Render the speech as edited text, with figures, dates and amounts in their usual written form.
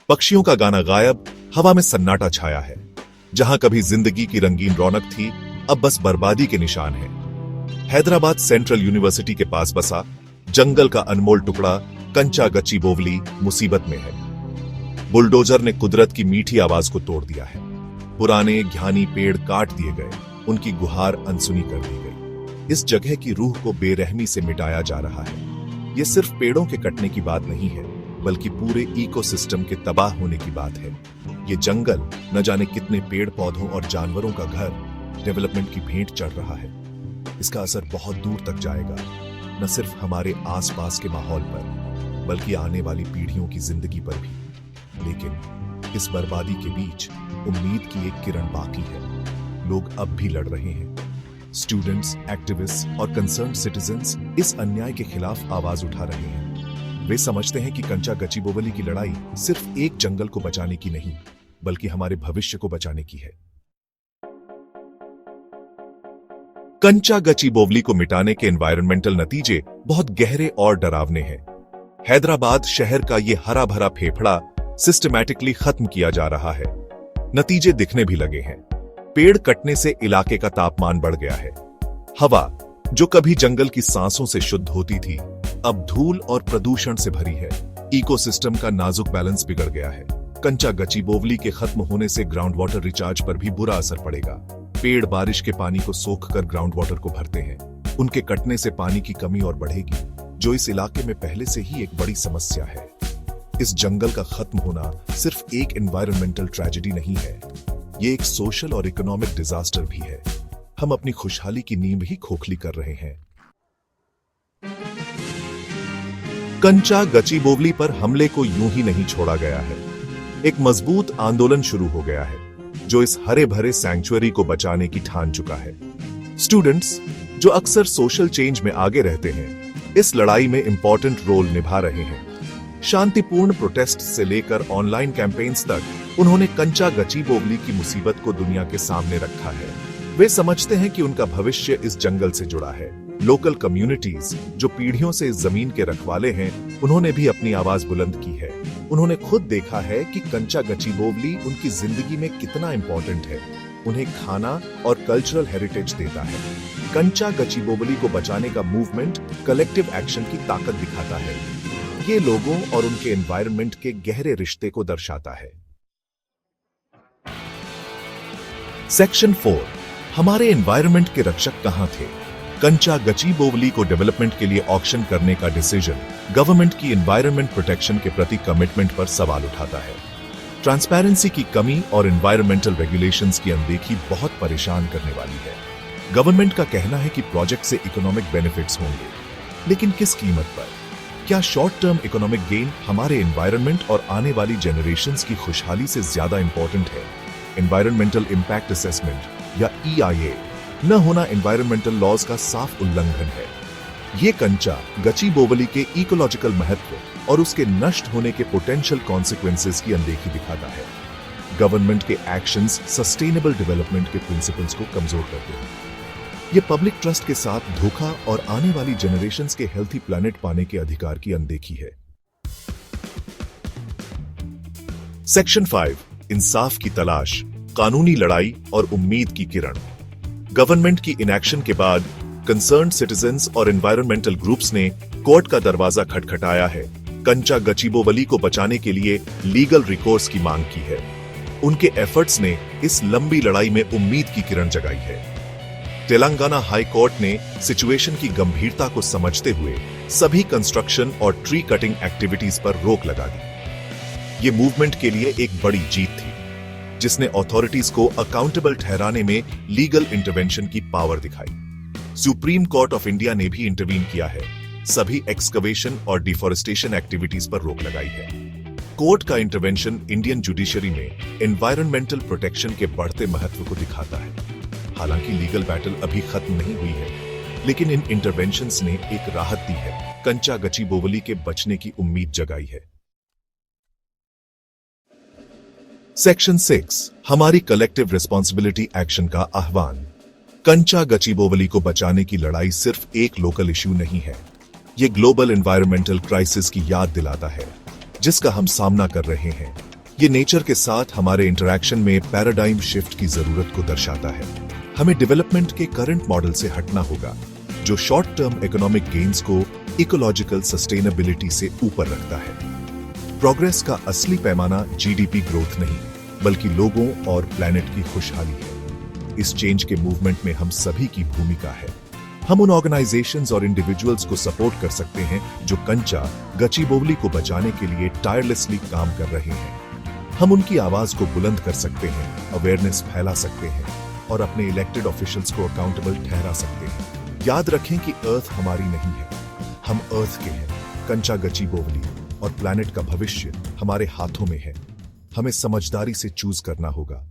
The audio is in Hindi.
पक्षियों का गाना गायब, हवा में सन्नाटा छाया है। जहां कभी जिंदगी की रंगीन रौनक थी, अब बस बर्बादी के निशान हैं। हैदराबाद सेंट्रल यूनिवर्सिटी के पास बसा जंगल का अनमोल टुकड़ा कंचा गच्चीबोवली मुसीबत में है। बुलडोजर ने कुदरत की मीठी आवाज को तोड़ दिया है। पुराने ज्ञानी पेड़ काट दिए गए, उनकी गुहार अनसुनी कर दी गई। इस जगह की रूह को बेरहमी से मिटाया जा रहा है। ये सिर्फ पेड़ों के कटने की बात नहीं है, बल्कि पूरे इकोसिस्टम के तबाह होने की बात है। ये जंगल न जाने कितने पेड़ पौधों और जानवरों का घर, डेवलपमेंट की भेंट चढ़ रहा है। इसका असर बहुत दूर तक जाएगा, न सिर्फ हमारे आसपास के माहौल पर, बल्कि आने वाली पीढ़ियों की जिंदगी पर भी। लेकिन इस बर्बादी के बीच उम्मीद की एक किरण बाकी है। लोग अब भी लड़ रहे हैं। स्टूडेंट्स, एक्टिविस्ट और कंसर्न्ड सिटीजन्स इस अन्याय के खिलाफ आवाज उठा रहे हैं। वे समझते हैं कि कंचा गच्चीबोवली की लड़ाई सिर्फ एक जंगल को बचाने की नहीं, बल्कि हमारे भविष्य को बचाने की है। कंचा गच्चीबोवली को मिटाने के एनवायरमेंटल नतीजे बहुत गहरे और डरावने हैं। हैदराबाद शहर का ये हरा भरा फेफड़ा सिस्टमैटिकली खत्म किया जा रहा है। नतीजे दिखने भी लगे हैं। पेड़ कटने से इलाके का तापमान बढ़ गया है। हवा, जो कभी जंगल की सांसों से शुद्ध होती थी, अब धूल और प्रदूषण से भरी है। इकोसिस्टम का नाजुक बैलेंस बिगड़ गया है। कंचा गच्चीबोवली के खत्म होने से ग्राउंड वाटर रिचार्ज पर भी बुरा असर पड़ेगा। पेड़ बारिश के पानी को सोखकर ग्राउंड वाटर को भरते हैं। उनके कटने से पानी की कमी और बढ़ेगी, जो इस इलाके में पहले से ही एक बड़ी समस्या है। इस जंगल का खत्म होना सिर्फ एक एनवायरमेंटल ट्रेजेडी नहीं है, ये एक सोशल और इकोनॉमिक डिजास्टर भी है। हम अपनी खुशहाली की नींव ही खोखली कर रहे हैं। कंचा गच्चीबोवली पर हमले को यूं ही नहीं छोड़ा गया है। एक मजबूत आंदोलन शुरू हो गया है, जो इस हरे भरे सैंक्चुअरी को बचाने की ठान चुका है। स्टूडेंट्स, जो अक्सर सोशल चेंज में आगे रहते हैं, इस लड़ाई में इंपॉर्टेंट रोल निभा रहे हैं। शांतिपूर्ण प्रोटेस्ट से लेकर ऑनलाइन कैंपेन्स तक उन्होंने कंचा गच्चीबोवली की मुसीबत को दुनिया के सामने रखा है। वे समझते हैं कि उनका भविष्य इस जंगल से जुड़ा है। लोकल कम्युनिटीज, जो पीढ़ियों से इस जमीन के रखवाले हैं, उन्होंने भी अपनी आवाज बुलंद की है। उन्होंने खुद देखा है कि कंचा गच्चीबोवली उनकी जिंदगी में कितना इंपॉर्टेंट है। उन्हें खाना और कल्चरल हेरिटेज देता है। कंचा गच्चीबोवली को बचाने का मूवमेंट कलेक्टिव एक्शन की ताकत दिखाता है। ये लोगों और उनके एनवायरनमेंट के गहरे रिश्ते को दर्शाता है। सेक्शन 4, हमारे एनवायरनमेंट के रक्षक कहां थे? कंचा गच्चीबोवली को डेवलपमेंट के लिए ऑक्शन करने का डिसीजन गवर्नमेंट की एनवायरनमेंट प्रोटेक्शन के प्रति कमिटमेंट पर सवाल उठाता है। ट्रांसपेरेंसी की कमी और एनवायरनमेंटल रेगुलेशंस की अनदेखी बहुत परेशान करने वाली है। गवर्नमेंट का कहना है कि प्रोजेक्ट से इकोनॉमिक बेनिफिट्स होंगे, लेकिन किस कीमत पर? क्या शॉर्ट टर्म इकोनॉमिक गेन हमारे एनवायरनमेंट और आने वाली जनरेशंस की खुशहाली से ज्यादा इंपॉर्टेंट है? एनवायरनमेंटल इंपैक्ट असेसमेंट या EIA न होना एनवायरनमेंटल लॉज का साफ उल्लंघन है। ये कंचा गच्चीबोवली के इकोलॉजिकल महत्व और उसके नष्ट होने के पोटेंशियल कॉन्सिक्वेंसेस की अनदेखी दिखाता है। गवर्नमेंट के एक्शंस सस्टेनेबल डेवलपमेंट के प्रिंसिपल्स को कमजोर करते हैं। ये पब्लिक ट्रस्ट के साथ धोखा और आने वाली जनरेशंस के हेल्थी प्लैनेट पाने के अधिकार की अनदेखी है। सेक्शन 5, इंसाफ की तलाश, कानूनी लड़ाई और उम्मीद की किरण। गवर्नमेंट की इनएक्शन के बाद कंसर्न्ड सिटीजन्स और एनवायरमेंटल ग्रुप्स ने कोर्ट का दरवाजा खटखटाया है। कंचा गच्चीबोवली को बचाने के लिए लीगल रिकोर्स की मांग की है। उनके एफर्ट्स ने इस लंबी लड़ाई में उम्मीद की किरण जगाई है। तेलंगाना हाई कोर्ट ने सिचुएशन की गंभीरता को समझते हुए सभी कंस्ट्रक्शन और ट्री कटिंग एक्टिविटीज पर रोक लगा दी। ये मूवमेंट के लिए एक बड़ी जीत थी, जिसने अथॉरिटीज को अकाउंटेबल ठहराने में लीगल इंटरवेंशन की पावर दिखाई। सुप्रीम कोर्ट ऑफ इंडिया ने भी इंटरवीन किया है, सभी एक्सकवेशन और डिफॉरेस्टेशन एक्टिविटीज पर रोक लगाई है। कोर्ट का इंटरवेंशन इंडियन जुडिशरी में एनवायरनमेंटल प्रोटेक्शन के बढ़ते महत्व को दिखाता है। हालांकि लीगल बैटल अभी खत्म नहीं हुई है, लेकिन इन इंटरवेंशंस ने एक राहत दी है। कंचा गच्चीबोवली के बचने की उम्मीद जगाई है। सेक्शन 6, हमारी कलेक्टिव रिस्पॉन्सिबिलिटी एक्शन का आह्वान। कंचा गच्चीबोवली को बचाने की लड़ाई सिर्फ एक लोकल इश्यू नहीं है, ये ग्लोबल एनवायरमेंटल क्राइसिस की याद दिलाता है, जिसका हम सामना कर रहे हैं। ये नेचर के साथ हमारे इंटरैक्शन में पैराडाइम शिफ्ट की जरूरत को दर्शाता है। हमें डेवलपमेंट के करंट मॉडल से हटना होगा, जो शॉर्ट टर्म इकोनॉमिक गेन्स को इकोलॉजिकल सस्टेनेबिलिटी से ऊपर रखता है। प्रोग्रेस का असली पैमाना जीडीपी ग्रोथ नहीं, बल्कि लोगों और प्लैनेट की खुशहाली है। इस चेंज के मूवमेंट में हम सभी की भूमिका है। हम उन ऑर्गेनाइजेशंस और इंडिविजुअल्स को सपोर्ट कर सकते हैं जो कंचा गचीबोवली को बचाने के लिए टायरलेसली काम कर रहे हैं। हम उनकी आवाज को बुलंद कर सकते हैं, अवेयरनेस फैला सकते हैं और अपने इलेक्टेड ऑफिशियल्स को अकाउंटेबल ठहरा सकते हैं। याद रखें कि अर्थ हमारी नहीं है, हम अर्थ के हैं। कंचा गचीबोवली और प्लैनेट का भविष्य हमारे हाथों में है। हमें समझदारी से चूज करना होगा।